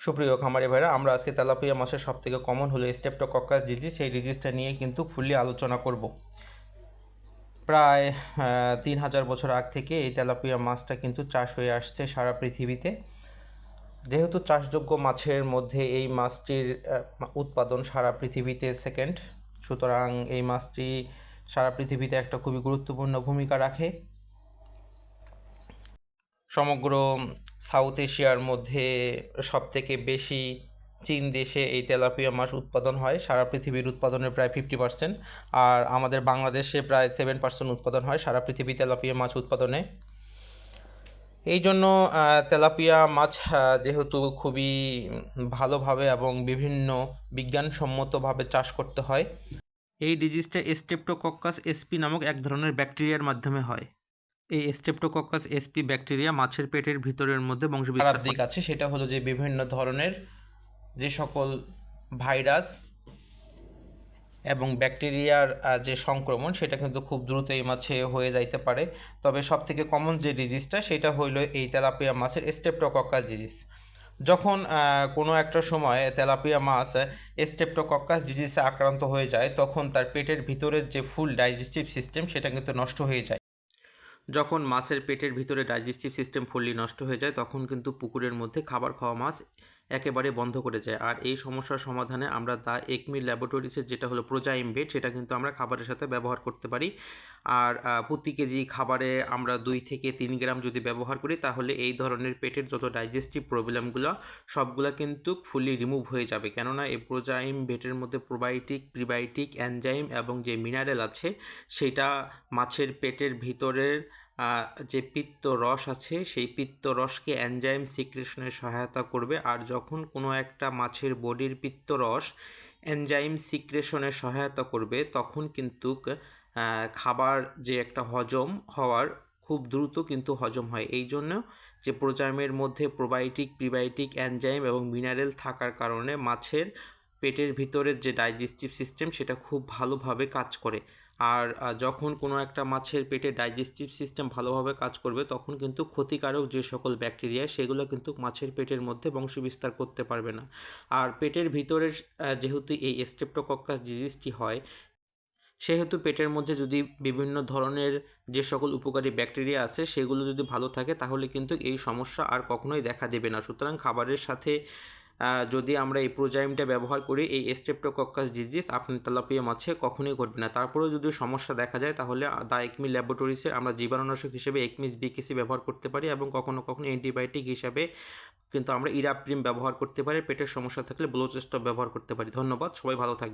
সুপ্রিয় খামারি ভাইরা, আমরা আজকে তেলাপিয়া মাছের সবথেকে কমন হলো স্ট্রেপ্টোকক্কাস ডিজিজ। সেই ডিজিজটা নিয়ে কিন্তু ফুললি আলোচনা করব। প্রায় 3000 বছর আগ থেকে এই তেলাপিয়া মাছটা কিন্তু চাষ হয়ে আসছে সারা পৃথিবীতে। যেহেতু চাষযোগ্য মাছের মধ্যে এই মাছটির উৎপাদন সারা পৃথিবীতে সেকেন্ড, সুতরাং এই মাছটি সারা পৃথিবীতে একটা খুবই গুরুত্বপূর্ণ ভূমিকা রাখে। সমগ্র সাউথ এশিয়ার মধ্যে সবথেকে বেশি চীন দেশে এই তেলাপিয়া মাছ উৎপাদন হয়। সারা পৃথিবীর উৎপাদনের প্রায় 50%, আর আমাদের বাংলাদেশে প্রায় 7% উৎপাদন হয় সারা পৃথিবী তেলাপিয়া মাছ উৎপাদনে। এই জন্য তেলাপিয়া মাছ যেহেতু খুবই ভালোভাবে এবং বিভিন্ন বিজ্ঞানসম্মতভাবে চাষ করতে হয়। এই ডিজিজটা স্ট্রেপ্টোকক্কাস এসপি নামক এক ধরনের ব্যাকটেরিয়ার মাধ্যমে হয়। এই স্ট্রেপ্টোকক্কাস এসপি ব্যাকটেরিয়া মাছের পেটের ভিতরের মধ্যে বংশবিস্তার দিক আছে, সেটা হলো যে বিভিন্ন ধরনের যে সকল ভাইরাস এবং ব্যাকটেরিয়ার যে সংক্রমণ, সেটা কিন্তু খুব দ্রুত এই মাছে হয়ে যাইতে পারে। তবে সবথেকে কমন যে ডিজিজটা, সেটা হইল এই তেলাপিয়া মাছের স্ট্রেপ্টোকক্কাস ডিজিজ। যখন কোনো একটা সময় তেলাপিয়া মাছ স্ট্রেপ্টোকক্কাস ডিজিজে আক্রান্ত হয়ে যায়, তখন তার পেটের ভিতরের যে ফুল ডাইজেস্টিভ সিস্টেম, সেটা কিন্তু নষ্ট হয়ে যায়। যখন মাছের পেটের ভিতরে ডাইজেস্টিভ সিস্টেম ফুললি নষ্ট হয়ে যায়, তখন কিন্তু পুকুরের মধ্যে খাবার খাওয়া মাছ একেবারে বন্ধ করে যায়। আর এই সমস্যার সমাধানে আমরা দ্য একমি ল্যাবরেটরিজের যেটা হলো প্রোজাইম বেড, সেটা কিন্তু আমরা খাবারের সাথে ব্যবহার করতে পারি। আর প্রতি কেজি খাবারে আমরা 2 থেকে 3 গ্রাম যদি ব্যবহার করি, তাহলে এই ধরনের পেটের যত ডাইজেস্টিভ প্রবলেমগুলো সবগুলো কিন্তু ফুললি রিমুভ হয়ে যাবে। কেননা এই প্রোজাইম বেডের মধ্যে প্রোবায়োটিক, প্রিবায়োটিক, এনজাইম এবং যে মিনারেল আছে, সেটা মাছের পেটের ভিতরের যে পিত্ত রস আছে, সেই পিত্ত রসকে এনজাইম সিক্রেশনে সহায়তা করবে। আর যখন কোনো একটা মাছের বডির পিত্ত রস এনজাইম সিক্রেশনে সহায়তা করবে, তখন কিন্তু খাবার যে একটা হজম হওয়ার খুব দ্রুত কিন্তু হজম হয়। এই জন্য যে প্রোজাইমের মধ্যে প্রোবায়োটিক, প্রিবায়োটিক, এনজাইম এবং মিনারেল থাকার কারণে মাছের পেটের ভিতরের যে ডাইজেস্টিভ সিস্টেম, সেটা খুব ভালোভাবে কাজ করে। আর যখন কোনো একটা মাছের পেটে ডাইজেস্টিভ সিস্টেম ভালোভাবে কাজ করবে, তখন কিন্তু ক্ষতিকারক যে সকল ব্যাকটেরিয়া, সেগুলো কিন্তু মাছের পেটের মধ্যে বংশবিস্তার করতে পারবে না। আর পেটের ভিতরের যেহেতু এই স্ট্রেপ্টোকক্কাস ডিজিজটি হয়, সেহেতু পেটের মধ্যে যদি বিভিন্ন ধরনের যে সকল উপকারী ব্যাকটেরিয়া আছে, সেগুলো যদি ভালো থাকে, তাহলে কিন্তু এই সমস্যা আর কখনোই দেখা দেবে না। সুতরাং খাবারের সাথে যদি আমরা এই প্রোজাইমটা ব্যবহার করি, এই স্ট্রেপ্টোকক্কাস ডিজিজ আপনার তেলাপিয়া মাছে কখনোই ঘটবে না। তারপরেও যদি সমস্যা দেখা যায়, তাহলে দ্য একমি ল্যাবরেটরিজে আমরা জীবাণুনাশক হিসেবে একমিস বিকেসি ব্যবহার করতে পারি, এবং কখনো কখনো অ্যান্টিবায়োটিক হিসাবে কিন্তু আমরা ইরাপ্রিম ব্যবহার করতে পারি। পেটের সমস্যা থাকলে ব্লোচেস্টপ ব্যবহার করতে পারি। ধন্যবাদ, সবাই ভালো থাকবেন।